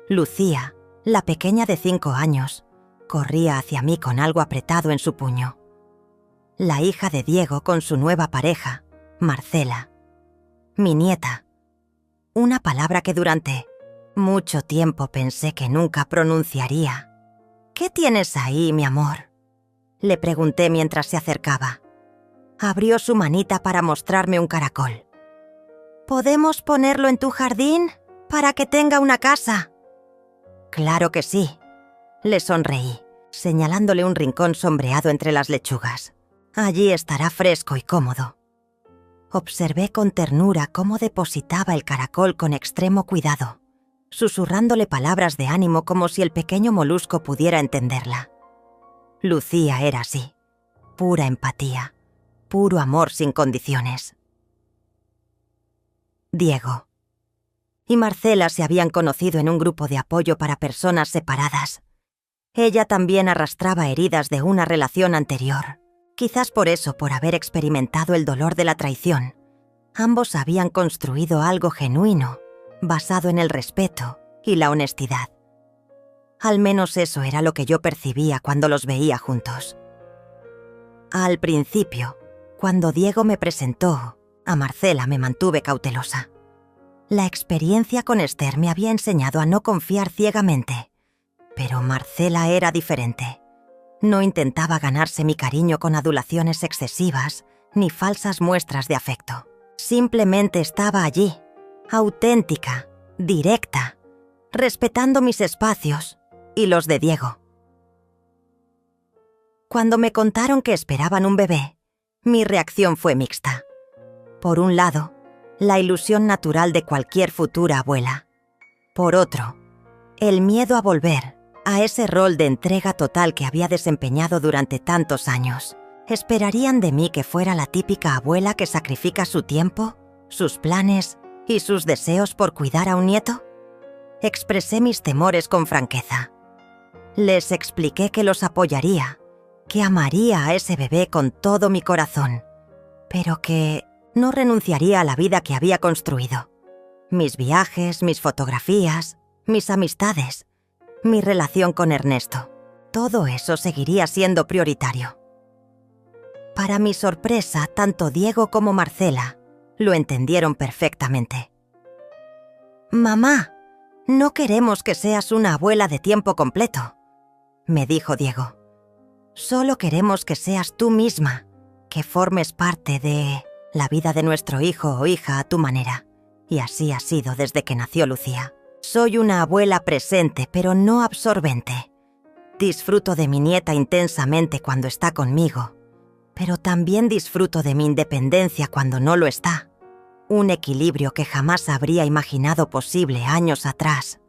Lucía, la pequeña de 5 años, corría hacia mí con algo apretado en su puño. La hija de Diego con su nueva pareja, Marcela. Mi nieta. Una palabra que durante mucho tiempo pensé que nunca pronunciaría. «¿Qué tienes ahí, mi amor?», le pregunté mientras se acercaba. Abrió su manita para mostrarme un caracol. «¿Podemos ponerlo en tu jardín para que tenga una casa?». «Claro que sí», le sonreí, señalándole un rincón sombreado entre las lechugas. «Allí estará fresco y cómodo». Observé con ternura cómo depositaba el caracol con extremo cuidado, susurrándole palabras de ánimo como si el pequeño molusco pudiera entenderla. Lucía era así, pura empatía, puro amor sin condiciones. Diego y Marcela se habían conocido en un grupo de apoyo para personas separadas. Ella también arrastraba heridas de una relación anterior. Quizás por eso, por haber experimentado el dolor de la traición, ambos habían construido algo genuino, basado en el respeto y la honestidad. Al menos eso era lo que yo percibía cuando los veía juntos. Al principio, cuando Diego me presentó a Marcela, me mantuve cautelosa. La experiencia con Esther me había enseñado a no confiar ciegamente, pero Marcela era diferente. No intentaba ganarse mi cariño con adulaciones excesivas ni falsas muestras de afecto. Simplemente estaba allí, auténtica, directa, respetando mis espacios y los de Diego. Cuando me contaron que esperaban un bebé, mi reacción fue mixta. Por un lado, la ilusión natural de cualquier futura abuela. Por otro, el miedo a volver a ese rol de entrega total que había desempeñado durante tantos años. ¿Esperarían de mí que fuera la típica abuela que sacrifica su tiempo, sus planes y sus deseos por cuidar a un nieto? Expresé mis temores con franqueza. Les expliqué que los apoyaría, que amaría a ese bebé con todo mi corazón, pero que no renunciaría a la vida que había construido. Mis viajes, mis fotografías, mis amistades, mi relación con Ernesto. Todo eso seguiría siendo prioritario. Para mi sorpresa, tanto Diego como Marcela lo entendieron perfectamente. «Mamá, no queremos que seas una abuela de tiempo completo», me dijo Diego. «Solo queremos que seas tú misma, que formes parte de la vida de nuestro hijo o hija a tu manera». Y así ha sido desde que nació Lucía. Soy una abuela presente, pero no absorbente. Disfruto de mi nieta intensamente cuando está conmigo, pero también disfruto de mi independencia cuando no lo está. Un equilibrio que jamás habría imaginado posible años atrás.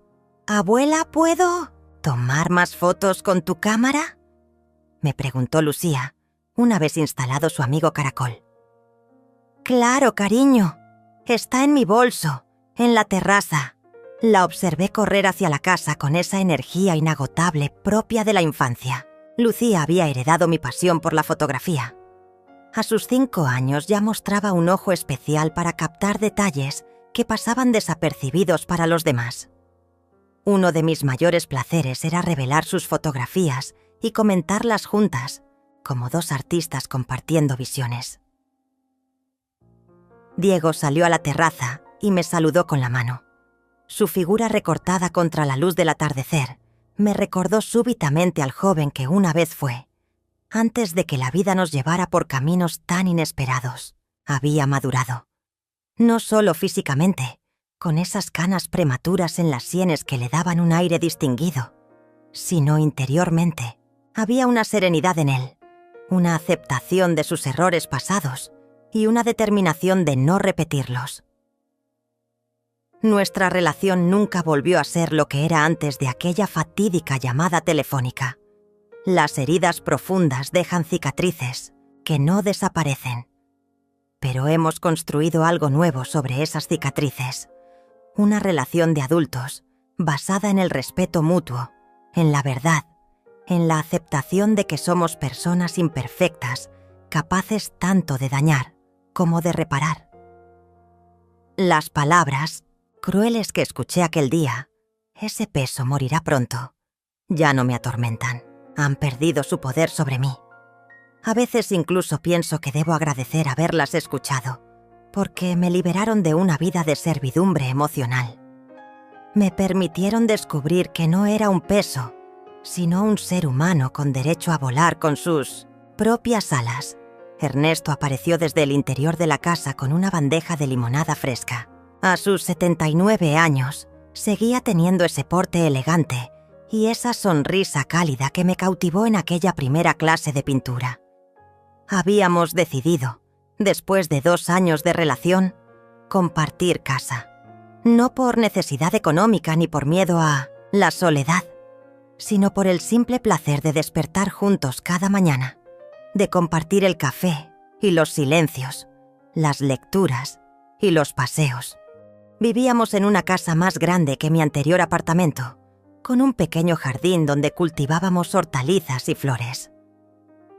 «Abuela, ¿puedo tomar más fotos con tu cámara?», me preguntó Lucía, una vez instalado su amigo caracol. «Claro, cariño. Está en mi bolso, en la terraza». La observé correr hacia la casa con esa energía inagotable propia de la infancia. Lucía había heredado mi pasión por la fotografía. A sus 5 años ya mostraba un ojo especial para captar detalles que pasaban desapercibidos para los demás. Uno de mis mayores placeres era revelar sus fotografías y comentarlas juntas, como dos artistas compartiendo visiones. Diego salió a la terraza y me saludó con la mano. Su figura recortada contra la luz del atardecer me recordó súbitamente al joven que una vez fue. Antes de que la vida nos llevara por caminos tan inesperados, había madurado. No solo físicamente, con esas canas prematuras en las sienes que le daban un aire distinguido, sino interiormente. Había una serenidad en él, una aceptación de sus errores pasados y una determinación de no repetirlos. Nuestra relación nunca volvió a ser lo que era antes de aquella fatídica llamada telefónica. Las heridas profundas dejan cicatrices que no desaparecen. Pero hemos construido algo nuevo sobre esas cicatrices. Una relación de adultos basada en el respeto mutuo, en la verdad, en la aceptación de que somos personas imperfectas, capaces tanto de dañar como de reparar. Las palabras, crueles que escuché aquel día, ese peso morirá pronto, ya no me atormentan, han perdido su poder sobre mí. A veces incluso pienso que debo agradecer haberlas escuchado, porque me liberaron de una vida de servidumbre emocional. Me permitieron descubrir que no era un peso, sino un ser humano con derecho a volar con sus propias alas. Ernesto apareció desde el interior de la casa con una bandeja de limonada fresca. A sus 79 años, seguía teniendo ese porte elegante y esa sonrisa cálida que me cautivó en aquella primera clase de pintura. Habíamos decidido, después de 2 años de relación, compartir casa. No por necesidad económica ni por miedo a la soledad, sino por el simple placer de despertar juntos cada mañana, de compartir el café y los silencios, las lecturas y los paseos. Vivíamos en una casa más grande que mi anterior apartamento, con un pequeño jardín donde cultivábamos hortalizas y flores.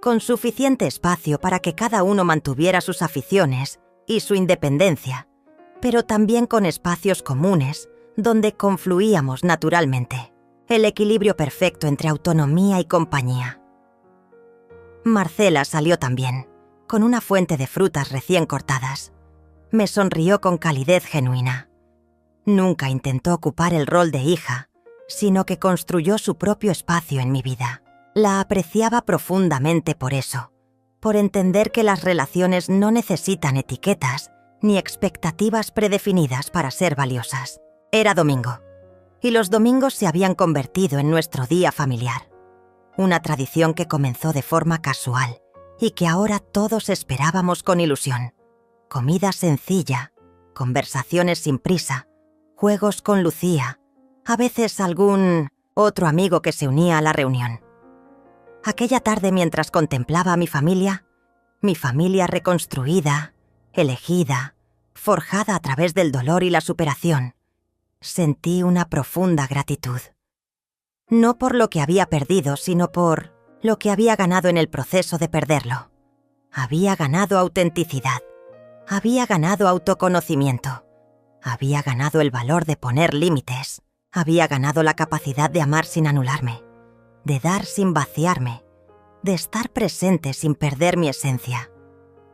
Con suficiente espacio para que cada uno mantuviera sus aficiones y su independencia, pero también con espacios comunes donde confluíamos naturalmente. El equilibrio perfecto entre autonomía y compañía. Marcela salió también, con una fuente de frutas recién cortadas. Me sonrió con calidez genuina. Nunca intentó ocupar el rol de hija, sino que construyó su propio espacio en mi vida. La apreciaba profundamente por eso, por entender que las relaciones no necesitan etiquetas ni expectativas predefinidas para ser valiosas. Era domingo, y los domingos se habían convertido en nuestro día familiar. Una tradición que comenzó de forma casual y que ahora todos esperábamos con ilusión. Comida sencilla, conversaciones sin prisa, juegos con Lucía, a veces algún otro amigo que se unía a la reunión. Aquella tarde, mientras contemplaba a mi familia reconstruida, elegida, forjada a través del dolor y la superación, sentí una profunda gratitud. No por lo que había perdido, sino por lo que había ganado en el proceso de perderlo. Había ganado autenticidad, había ganado autoconocimiento, había ganado el valor de poner límites, había ganado la capacidad de amar sin anularme, de dar sin vaciarme, de estar presente sin perder mi esencia.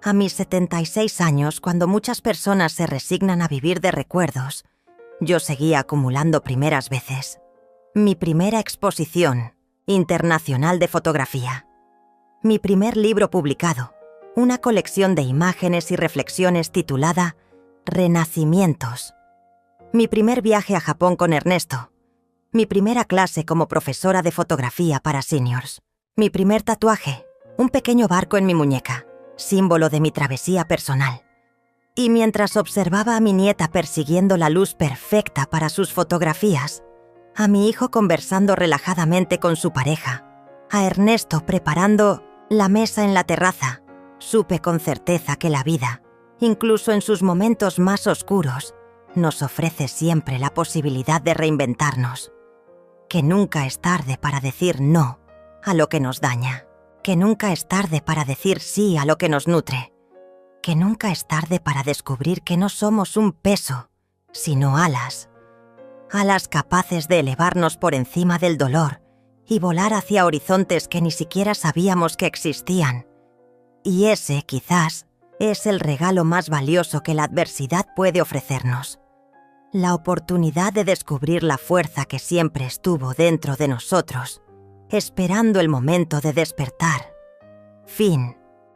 A mis 76 años, cuando muchas personas se resignan a vivir de recuerdos, yo seguía acumulando primeras veces. Mi primera exposición internacional de fotografía. Mi primer libro publicado, una colección de imágenes y reflexiones titulada Renacimientos. Mi primer viaje a Japón con Ernesto. Mi primera clase como profesora de fotografía para seniors. Mi primer tatuaje, un pequeño barco en mi muñeca, símbolo de mi travesía personal. Y mientras observaba a mi nieta persiguiendo la luz perfecta para sus fotografías, a mi hijo conversando relajadamente con su pareja, a Ernesto preparando la mesa en la terraza, supe con certeza que la vida, incluso en sus momentos más oscuros, nos ofrece siempre la posibilidad de reinventarnos. Que nunca es tarde para decir no a lo que nos daña. Que nunca es tarde para decir sí a lo que nos nutre. Que nunca es tarde para descubrir que no somos un peso, sino alas. Alas capaces de elevarnos por encima del dolor y volar hacia horizontes que ni siquiera sabíamos que existían. Y ese, quizás, es el regalo más valioso que la adversidad puede ofrecernos. La oportunidad de descubrir la fuerza que siempre estuvo dentro de nosotros, esperando el momento de despertar. Fin.